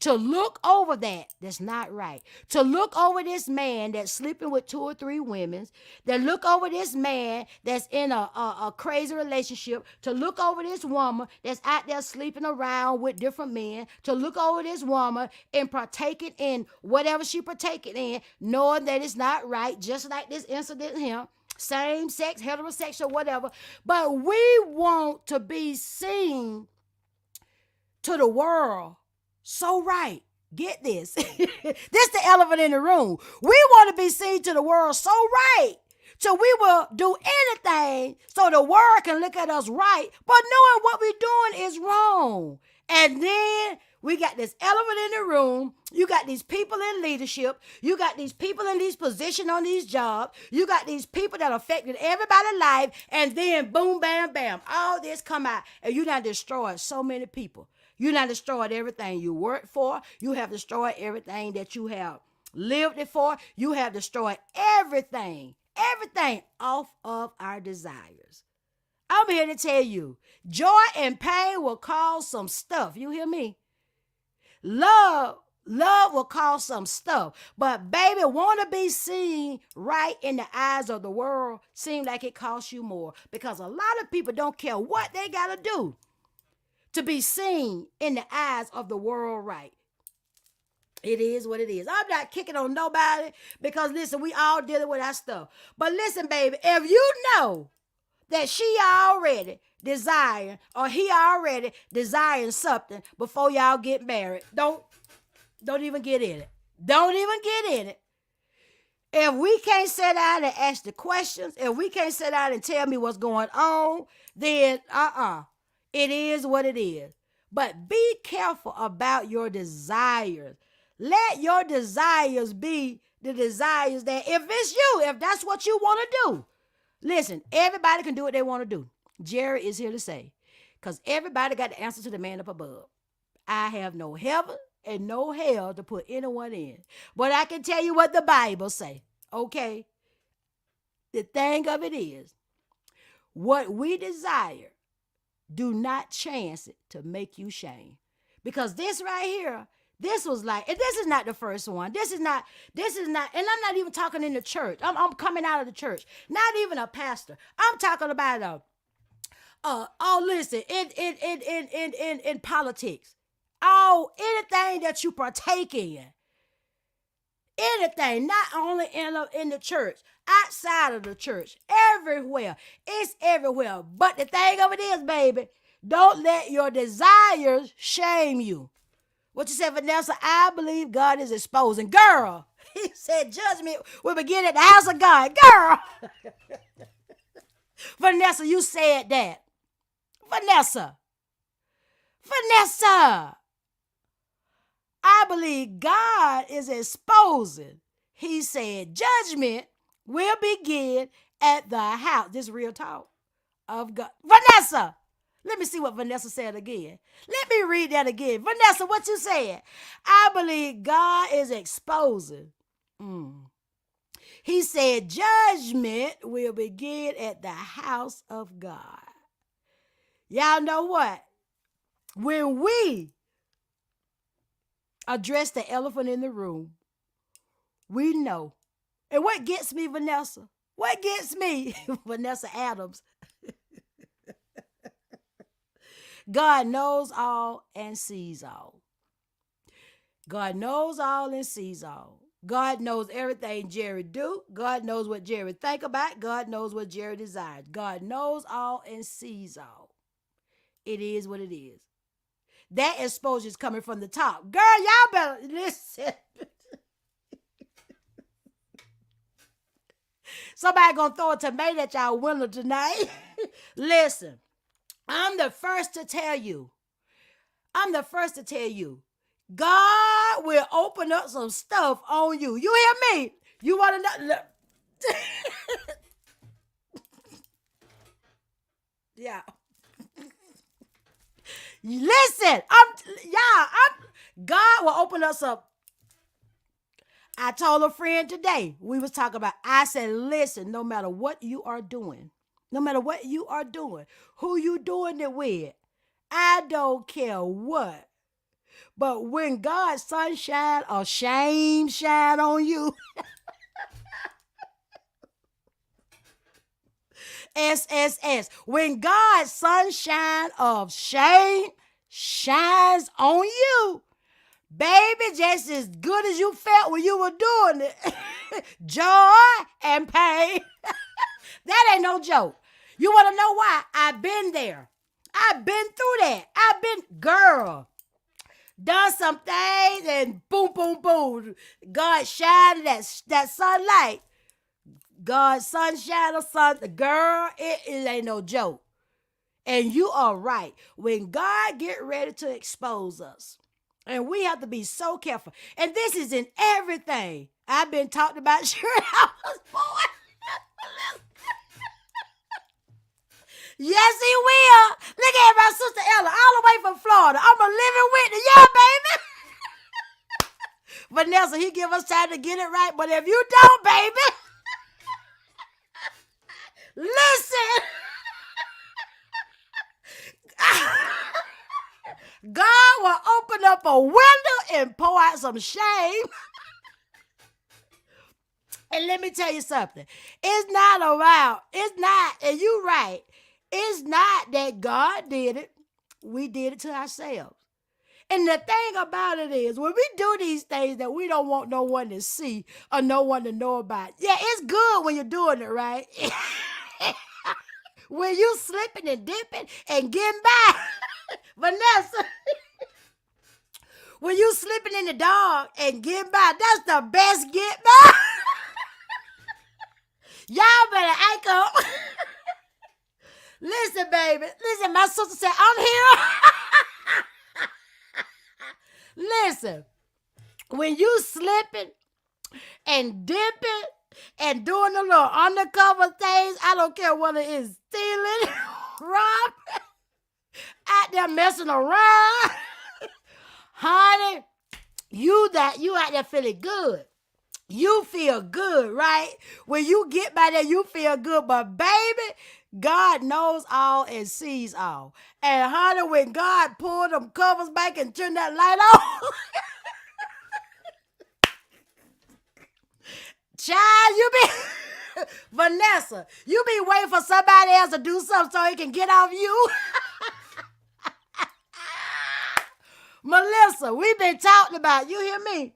to look over that's not right, to look over this man that's sleeping with 2 or 3 women, to look over this man that's in a crazy relationship, to look over this woman that's out there sleeping around with different men, to look over this woman and partaking in whatever she partaking in, knowing that it's not right, just like this incident here, same sex, heterosexual, whatever. But we want to be seen to the world so right. Get this. This the elephant in the room. We want to be seen to the world so right. So we will do anything so the world can look at us right, but knowing what we're doing is wrong. And then we got this elephant in the room. You got these people in leadership. You got these people in these positions on these jobs. You got these people that affected everybody's life. And then boom, bam, bam, all this come out. And you done destroyed so many people. You done destroyed everything you worked for. You have destroyed everything that you have lived it for. You have destroyed everything off of our desires. I'm here to tell you, joy and pain will cause some stuff. You hear me? Love will cause some stuff. But baby, want to be seen right in the eyes of the world seem like it costs you more, because a lot of people don't care what they got to do to be seen in the eyes of the world right. It is what it is. I'm not kicking on nobody because, listen, we all dealing with our stuff. But listen, baby, if you know that she already desiring or he already desiring something before y'all get married, don't even get in it. Don't even get in it. If we can't sit down and ask the questions, if we can't sit down and tell me what's going on, then it is what it is. But be careful about your desires. Let your desires be the desires that if it's you, if that's what you want to do. Listen, everybody can do what they want to do. GERRI is here to say, because everybody got the answer to the man up above. I have no heaven and no hell to put anyone in. But I can tell you what the Bible say, okay? The thing of it is, what we desire, do not chance it to make you shame. Because this right here, this was like, and this is not the first one. This is not, and I'm not even talking in the church. I'm coming out of the church. Not even a pastor. I'm talking about listen, in politics. Anything that you partake in. Anything, not only in the church, outside of the church, everywhere. It's everywhere. But the thing of it is, baby, don't let your desires shame you. What you said, Vanessa? I believe God is exposing. Girl, he said judgment will begin at the house of God. Girl. Vanessa, you said that. Vanessa. I believe God is exposing. He said judgment will begin at the house. This real talk of God. Vanessa, let me see what Vanessa said again. Let me read that again. Vanessa, what you said? I believe God is exposing. He said judgment will begin at the house of God. Y'all know what? When we address the elephant in the room, we know. And what gets me, Vanessa? What gets me? Vanessa Adams. God knows all and sees all. God knows all and sees all. God knows everything GERRI do. God knows what GERRI think about. God knows what GERRI desires. God knows all and sees all. It is what it is. That exposure is coming from the top. Girl, y'all better listen. Somebody gonna throw a tomato at y'all window tonight. Listen, I'm the first to tell you. God will open up some stuff on you. You hear me? You want to know? Yeah. Listen, God will open us up. I told a friend today, we was talking about, I said, listen, no matter what you are doing, who you doing it with, I don't care what. But when God's sunshine or shame shine on you, SSS, when God's sunshine of shame shines on you, baby, just as good as you felt when you were doing it, joy and pain, that ain't no joke. You want to know why? I've been there. I've been through that. Girl, done some things and boom, boom, boom. God shining that sunlight. God's sunshine or something. Girl, it ain't no joke. And you are right. When God get ready to expose us, and we have to be so careful. And this is in everything. I've been talking about sure I was born. Yes, he will. Look at my sister Ella, all the way from Florida. I'm a living witness. Yeah, baby. Vanessa, he give us time to get it right. But if you don't, baby, listen. God will open up a window and pour out some shame. And let me tell you something. It's not, and you're right, it's not that God did it. We did it to ourselves. And the thing about it is, when we do these things that we don't want no one to see or no one to know about, yeah, it's good when you're doing it, right? When you slipping and dipping and getting by, Vanessa, when you slipping in the dark and getting by, that's the best get by. Y'all better act up. Listen, baby. Listen, my sister said, I'm here. Listen, when you slipping and dipping and doing the little undercover things, I don't care whether it's stealing, robbing, out there messing around, honey, you out there feeling good. You feel good, right? When you get by there, you feel good. But baby, God knows all and sees all. And honey, when God pulled them covers back and turned that light on, child, you be Vanessa, you be waiting for somebody else to do something so he can get off you. Melissa, we've been talking about, you hear me?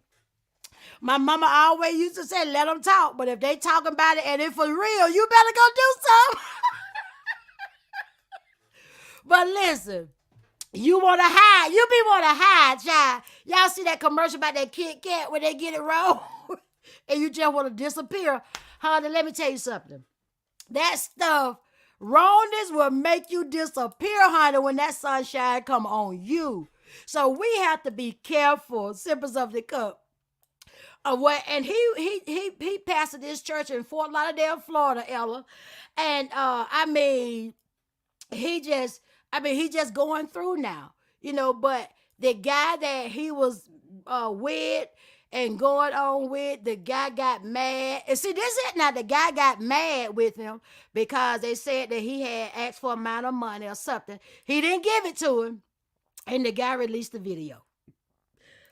My mama always used to say, let them talk. But if they talking about it and it's for real, you better go do something. But listen, you want to hide. You be want to hide, child. Y'all see that commercial about that Kit Kat when they get it wrong? And you just want to disappear. Honey, let me tell you something. That stuff, wrongness will make you disappear, honey, when that sunshine come on you. So we have to be careful, sippers of the cup. What and he pastored this church in Fort Lauderdale, Florida, Ella, and he just going through now, But the guy that he was with and going on with, the guy got mad. And see, this is now the guy got mad with him because they said that he had asked for a amount of money or something. He didn't give it to him, and the guy released the video.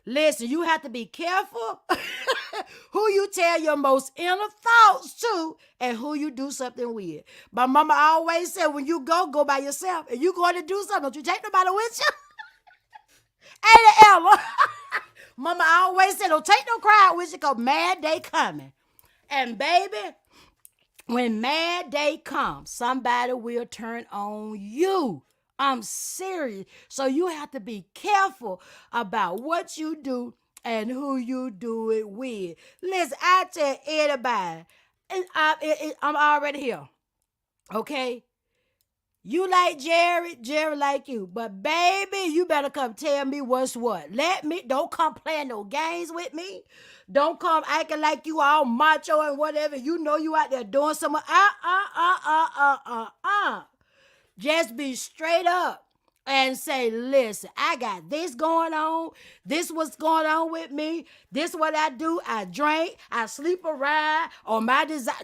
Listen, you have to be careful who you tell your most inner thoughts to and who you do something with. My mama always said, when you go by yourself. And you going to do something, don't you take nobody with you. Ain't it, Ella? Mama always said, don't take no crowd with you because mad day coming. And baby, when mad day comes, somebody will turn on you. I'm serious. So you have to be careful about what you do and who you do it with. Listen, I tell anybody, and I'm already here. Okay? You like Jerry like you. But baby, you better come tell me what's what. Don't come playing no games with me. Don't come acting like you all macho and whatever. You know you out there doing something. Just be straight up and say, listen, I got this going on. This what's going on with me. This what I do. I drink. I sleep around. Or my desire.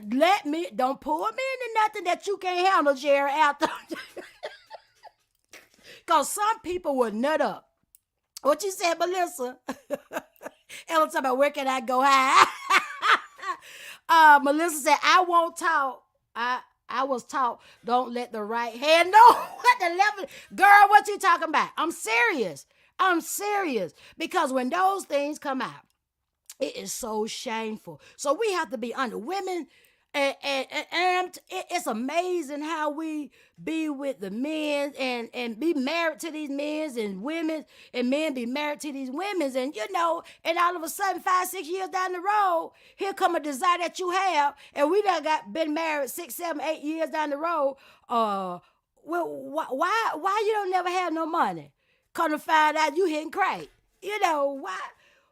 Don't pull me into nothing that you can't handle, Jerry, after. Because some people will nut up. What you said, Melissa? Ella talking about where can I go high? Melissa said, I won't talk. I was taught, don't let the right hand know what the left. Girl, what you talking about? I'm serious. Because when those things come out, it is so shameful. So we have to be under women. And it's amazing how we be with the men and be married to these men and women, and men be married to these women, and and all of a sudden 5-6 years down the road, here come a desire that you have, and we done been married 6, 7, 8 years down the road. Well, why you don't never have no money? Come to find out you hitting crack.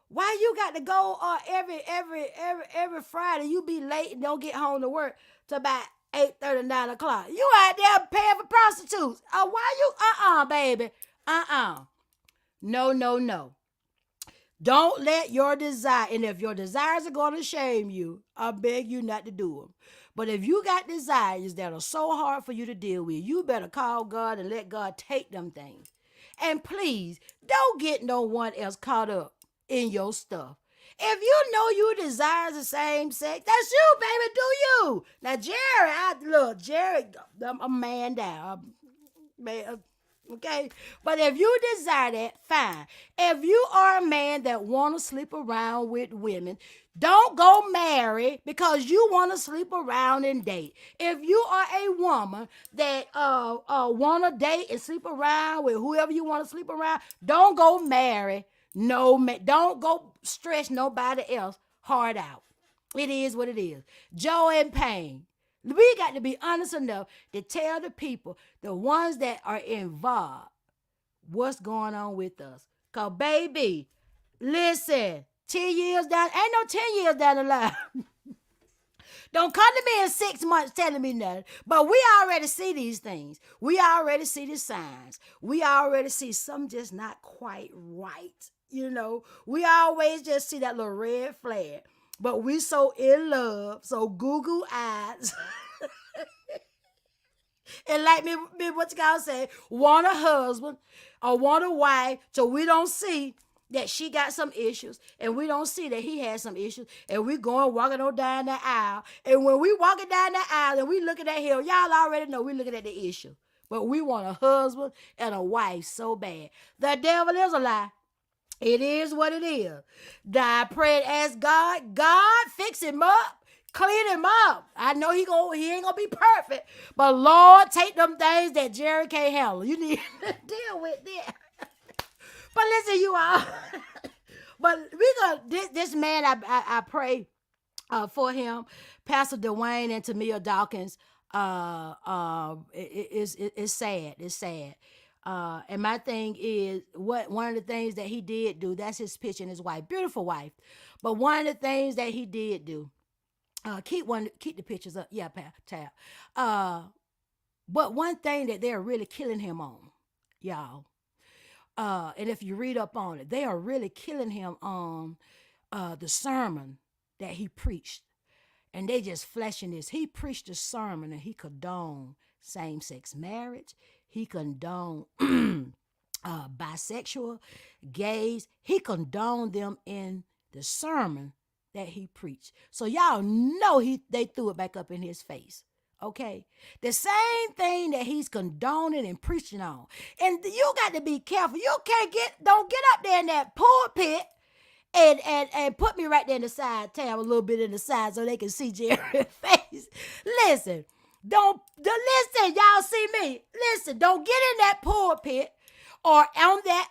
Why you got to go every Friday? You be late and don't get home to work till about 8:30, 9 o'clock. You out there paying for prostitutes. Why you? Baby. No. Don't let your desire, and if your desires are going to shame you, I beg you not to do them. But if you got desires that are so hard for you to deal with, you better call God and let God take them things. And please, don't get no one else caught up in your stuff. If you know you desire the same sex, that's you, baby. Do you? Now, Jerry, I'm a man down. Okay? But if you desire that, fine. If you are a man that want to sleep around with women, don't go marry because you want to sleep around and date. If you are a woman that want to date and sleep around with whoever you want to sleep around, don't go marry. No, don't go stress nobody else hard out. It is what it is. Joy and pain. We got to be honest enough to tell the people, the ones that are involved, what's going on with us. Because, baby, listen, 10 years down, ain't no 10 years down the line. Don't come to me in 6 months telling me nothing. But we already see these things. We already see the signs. We already see something just not quite right. We always just see that little red flag. But we so in love, so Google eyes. And like me what you gotta say, want a husband or want a wife, so we don't see that she got some issues, and we don't see that he has some issues, and we going walking on down the aisle. And when we walking down the aisle and we looking at him, y'all already know we looking at the issue. But we want a husband and a wife so bad. The devil is a lie. It is what it is. I pray and ask God, fix him up. Clean him up. I know he ain't gonna be perfect, but Lord, take them things that GERRI can't handle. You need to deal with that. But listen, you all. But we gonna this man. I pray for him, Pastor Dwayne and Tamia Dawkins. It's sad. It's sad. And my thing is, one of the things that he did do. That's his picture and his wife, beautiful wife. But one of the things that he did do. Keep the pictures up. Yeah, tab. But one thing that they're really killing him on, y'all. And if you read up on it, they are really killing him on the sermon that he preached. And they just fleshing this. He preached a sermon and he condoned same-sex marriage. He condoned bisexual, gays. He condoned them in the sermon that he preached. So y'all know they threw it back up in his face. Okay? The same thing that he's condoning and preaching on. And you got to be careful. You don't get up there in that pulpit and put me right there in the side, tab a little bit in the side so they can see GERRI's face. Listen, listen, y'all see me. Listen, don't get in that pulpit or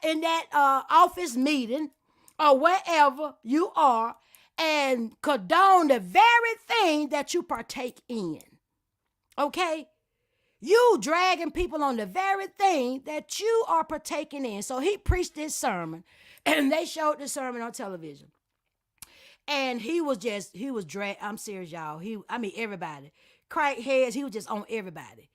in that office meeting or wherever you are and condone the very thing that you partake in. Okay? You dragging people on the very thing that you are partaking in. So he preached this sermon, and they showed the sermon on television. And he was dragged. I'm serious, y'all. Everybody. Crackheads, he was just on everybody.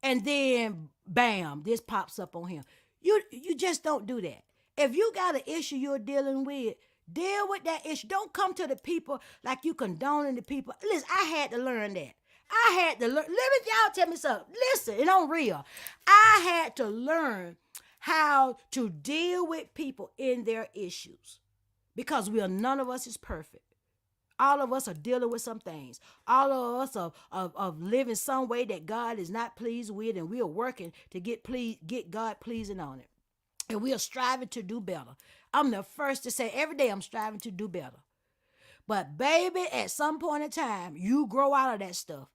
And then, bam, this pops up on him. You just don't do that. If you got an issue you're dealing with, deal with that issue. Don't come to the people like you condoning the people. Listen, I had to learn that. Let me y'all tell me something. Listen, it on real. I had to learn how to deal with people in their issues because none of us is perfect. All of us are dealing with some things. All of us are living some way that God is not pleased with, and we are working to get God pleasing on it. And we are striving to do better. I'm the first to say every day I'm striving to do better. But baby, at some point in time, you grow out of that stuff.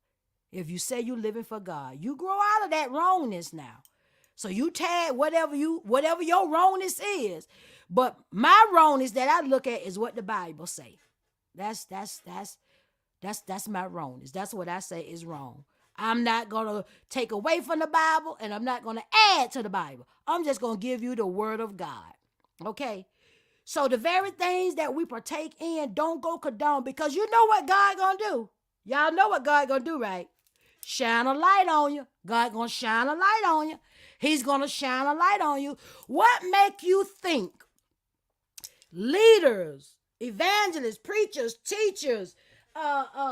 If you say you're living for God, you grow out of that wrongness now. So you tag whatever your wrongness is. But my wrongness that I look at is what the Bible say. That's my wrongness. That's what I say is wrong. I'm not going to take away from the Bible, and I'm not going to add to the Bible. I'm just going to give you the word of God. Okay? So the very things that we partake in, don't go condone, because you know what God going to do. Y'all know what God going to do, right? Shine a light on you. God going to shine a light on you. He's going to shine a light on you. What make you think leaders, evangelists, preachers, teachers,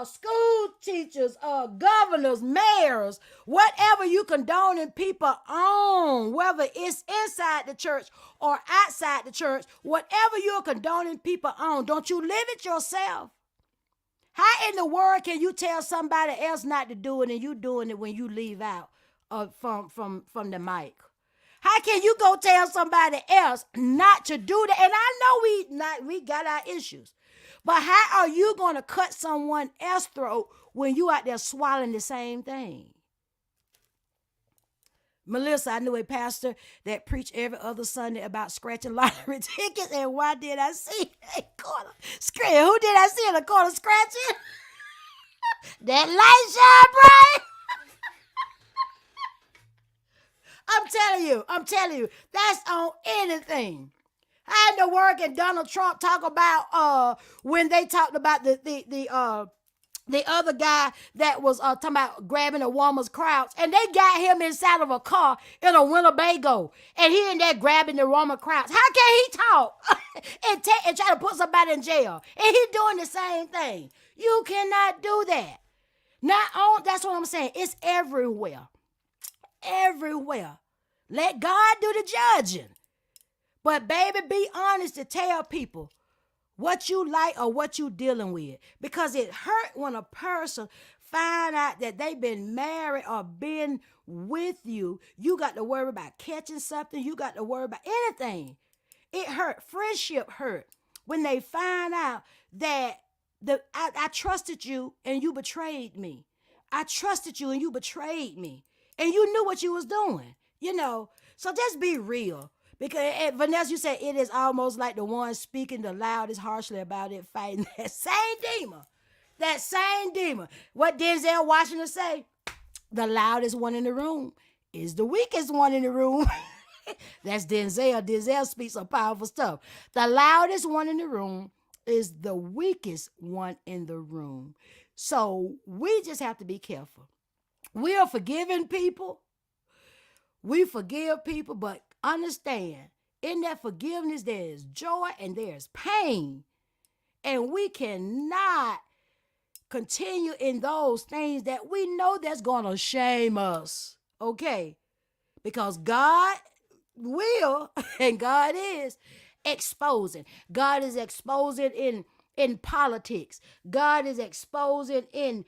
school teachers, governors, mayors, whatever you condoning people on, whether it's inside the church or outside the church, whatever you're condoning people on, don't you live it yourself? How in the world can you tell somebody else not to do it and you doing it when you leave out from the mic? How can you go tell somebody else not to do that? And I know we got our issues. But how are you going to cut someone else's throat when you out there swallowing the same thing? Melissa, I knew a pastor that preached every other Sunday about scratching lottery tickets. And why did I see a corner scratch? Who did I see in the corner scratching? That light shine bright. I'm telling you, that's on anything. How in the world can Donald Trump talk about when they talked about the other guy that was talking about grabbing a woman's crotch, and they got him inside of a car in a Winnebago, and he in there grabbing the woman's crotch. How can he talk and try to put somebody in jail? And he doing the same thing. You cannot do that. That's what I'm saying. It's everywhere. Everywhere. Let God do the judging. But baby, be honest to tell people what you like or what you dealing with. Because it hurt when a person find out that they've been married or been with you. You got to worry about catching something. You got to worry about anything. It hurt. Friendship hurt when they find out that I trusted you and you betrayed me. I trusted you and you betrayed me. And you knew what you was doing, So just be real. Because Vanessa, you said it is almost like the one speaking the loudest harshly about it fighting that same demon. That same demon. What Denzel Washington say? The loudest one in the room is the weakest one in the room. That's Denzel. Denzel speaks some powerful stuff. The loudest one in the room is the weakest one in the room. So we just have to be careful. We are forgiving people. We forgive people, but understand, in that forgiveness, there is joy and there's pain. And we cannot continue in those things that we know that's going to shame us. Okay? Because God will, and God is exposing. God is exposing in politics. God is exposing in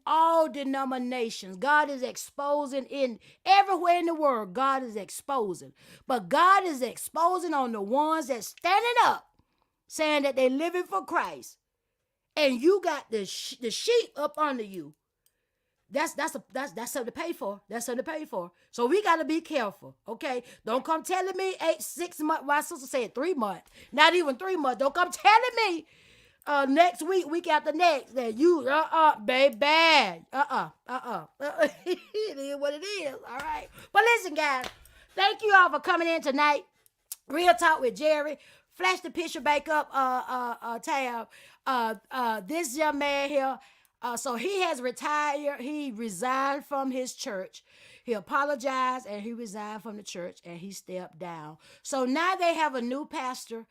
all denominations. God is exposing in everywhere in the world. God is exposing. But God is exposing on the ones that standing up, saying that they're living for Christ. And you got the sheep up under you. That's something to pay for. That's something to pay for. So we got to be careful, okay? Don't come telling me 6 months. My sister said 3 months. Not even 3 months. Don't come telling me next week after next, that you, baby, bad. It is what it is, all right? But listen, guys, thank you all for coming in tonight. Real Talk with Jerry. Flash the picture back up, Tab. This young man here, so he has retired. He resigned from his church. He apologized and he resigned from the church and he stepped down. So now they have a new pastor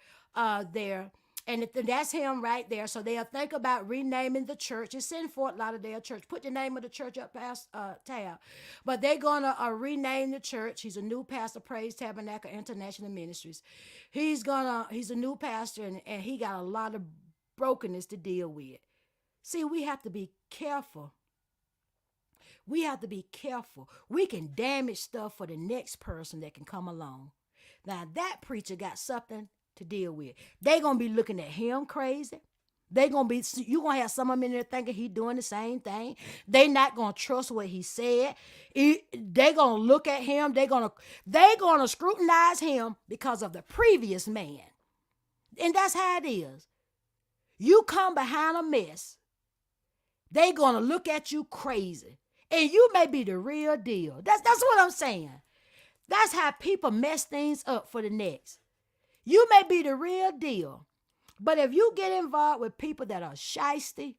there. And that's him right there. So they'll think about renaming the church. It's in Fort Lauderdale Church. Put the name of the church up, Tab. But they're going to rename the church. He's a new pastor, Praise Tabernacle International Ministries. He's a new pastor, and he got a lot of brokenness to deal with. See, we have to be careful. We have to be careful. We can damage stuff for the next person that can come along. Now, that preacher got something to deal with. They gonna be looking at him crazy. You gonna have some of them in there thinking he doing the same thing. They not gonna trust what he said. They gonna look at him. They gonna scrutinize him because of the previous man. And that's how it is. You come behind a mess, they gonna look at you crazy. And you may be the real deal. That's what I'm saying. That's how people mess things up for the next. You may be the real deal, but if you get involved with people that are shysty,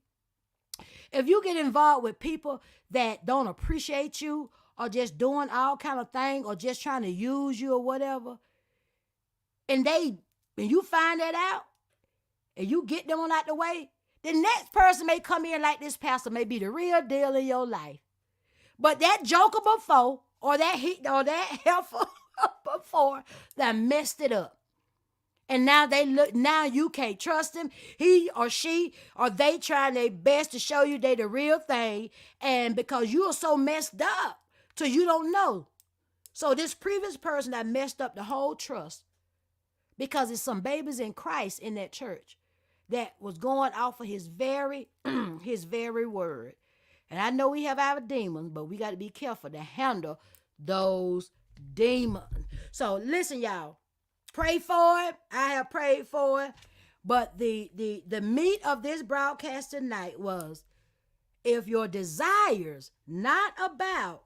if you get involved with people that don't appreciate you or just doing all kind of things or just trying to use you or whatever, and you find that out and you get them on out the way, the next person may come in like this pastor may be the real deal in your life. But that joker before or that helper before that messed it up. And now you can't trust him. He or she or they trying their best to show you they the real thing. And because you are so messed up till you don't know. So this previous person that messed up the whole trust because it's some babies in Christ in that church that was going off of his very word. And I know we have our demons, but we got to be careful to handle those demons. So listen, y'all. Pray for it. I have prayed for it. But the meat of this broadcast tonight was, if your desires not about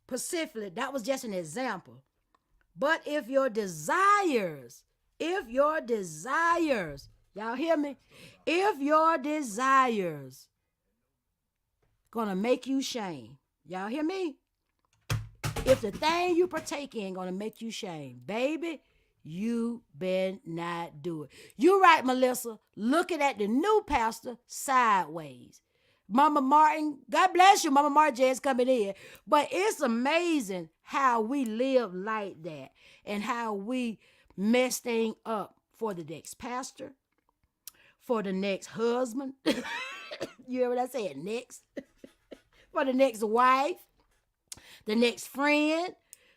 specifically, that was just an example. But if your desires If your desires, y'all hear me? If your desires gonna make you shame, y'all hear me? If the thing you partake in gonna make you shame, baby, you better not do it. You right, Melissa, looking at the new pastor sideways. Mama Martin, God bless you. Mama Martin just coming in. But it's amazing how we live like that and how we mess things up for the next pastor, for the next husband. You hear what I said? Next. For the next wife, the next friend,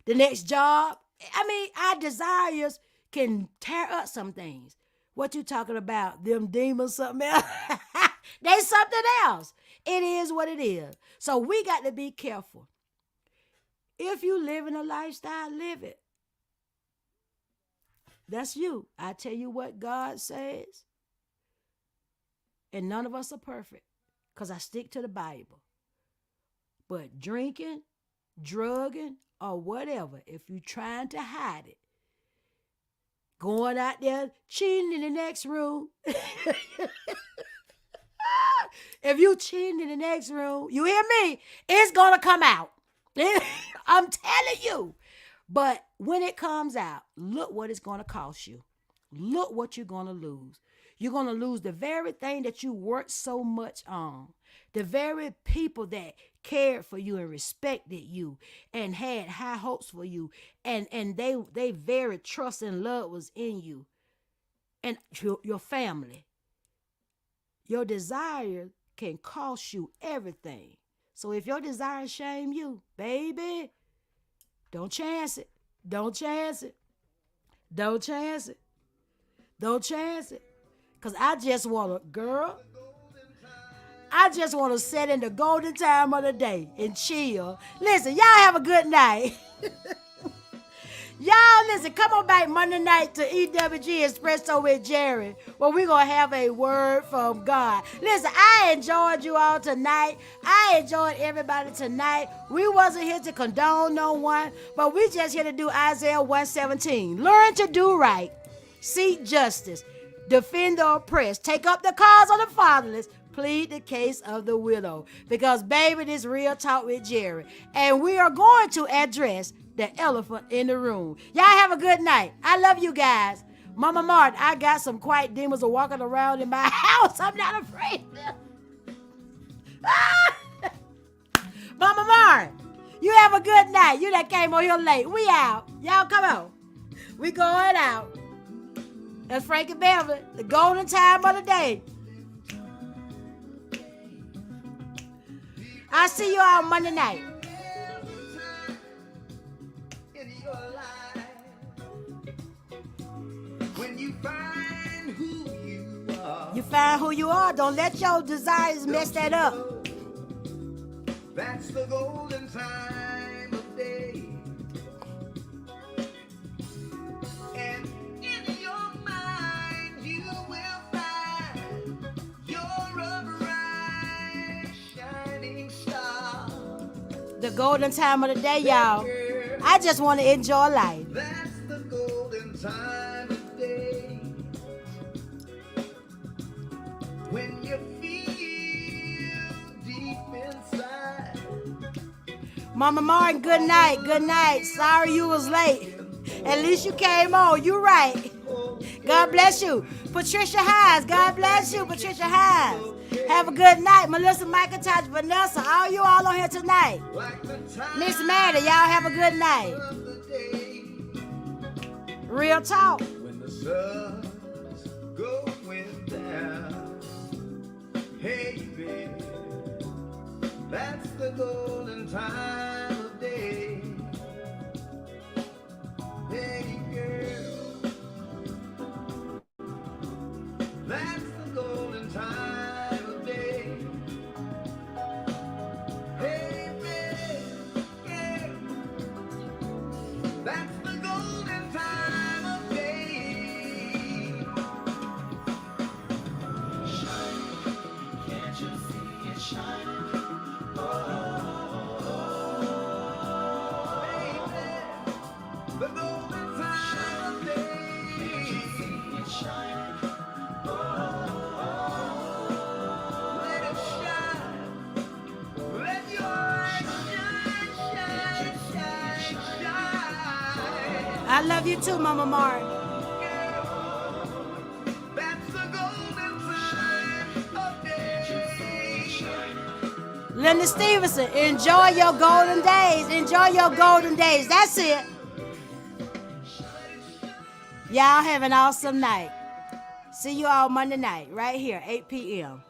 the next job. I mean, our desires can tear up some things. What you talking about? Them demons, something else? They something else. It is what it is. So we got to be careful. If you live in a lifestyle, live it. That's you. I tell you what God says. And none of us are perfect because I stick to the Bible. But drinking, drugging, or whatever, if you're trying to hide it, going out there cheating in the next room, if you cheating in the next room, you hear me? It's going to come out. I'm telling you. But when it comes out, look what it's going to cost you. Look what you're going to lose. You're going to lose the very thing that you worked so much on. The very people that cared for you and respected you and had high hopes for you. And they very trust and love was in you. And your family. Your desire can cost you everything. So if your desire shame you, baby, don't chance it. Don't chance it. Don't chance it. Don't chance it. Because I just want to, girl, I just want to sit in the golden time of the day and chill. Listen, y'all have a good night. Y'all, listen, come on back Monday night to EWG Espresso with GERRI, where we're going to have a word from God. Listen, I enjoyed you all tonight. I enjoyed everybody tonight. We wasn't here to condone no one, but we just here to do Isaiah 117. Learn to do right. Seek justice. Defend the oppressed. Take up the cause of the fatherless. Plead the case of the widow. Because, baby, this real talk with GERRI. And we are going to address the elephant in the room. Y'all have a good night. I love you guys. Mama Martin, I got some quiet demons walking around in my house. I'm not afraid. Mama Martin, you have a good night. You that came on here late. We out. Y'all come on. We going out. That's Frankie Beverly, the golden time of the day. I'll see you all Monday night. When you find who you are, you find who you are. Don't let your desires mess that up. That's the golden time of day. And in your mind you will find you're a bright shining star. The golden time of the day, y'all. I just want to enjoy life. That's the golden time of day. When you feel deep inside. Mama Martin, good night. Good night. Sorry you was late. At least you came on. You right. God bless you. Patricia Hines. God bless you, Patricia Hines. Have a good night. Melissa McIntosh, Vanessa, all you all on here tonight. Miss Maddie, y'all have a good night. Real talk. When the sun's going down, hey baby, that's the golden time of day. Hey girl, that's the golden time of day. Hey baby, yeah, that's the golden time of day. Shining, can't you see it shining? Oh, oh, oh. I love you too, Mama Martin. Linda Stevenson, enjoy your golden days. Enjoy your golden days. That's it. Y'all have an awesome night. See you all Monday night, right here, 8 p.m.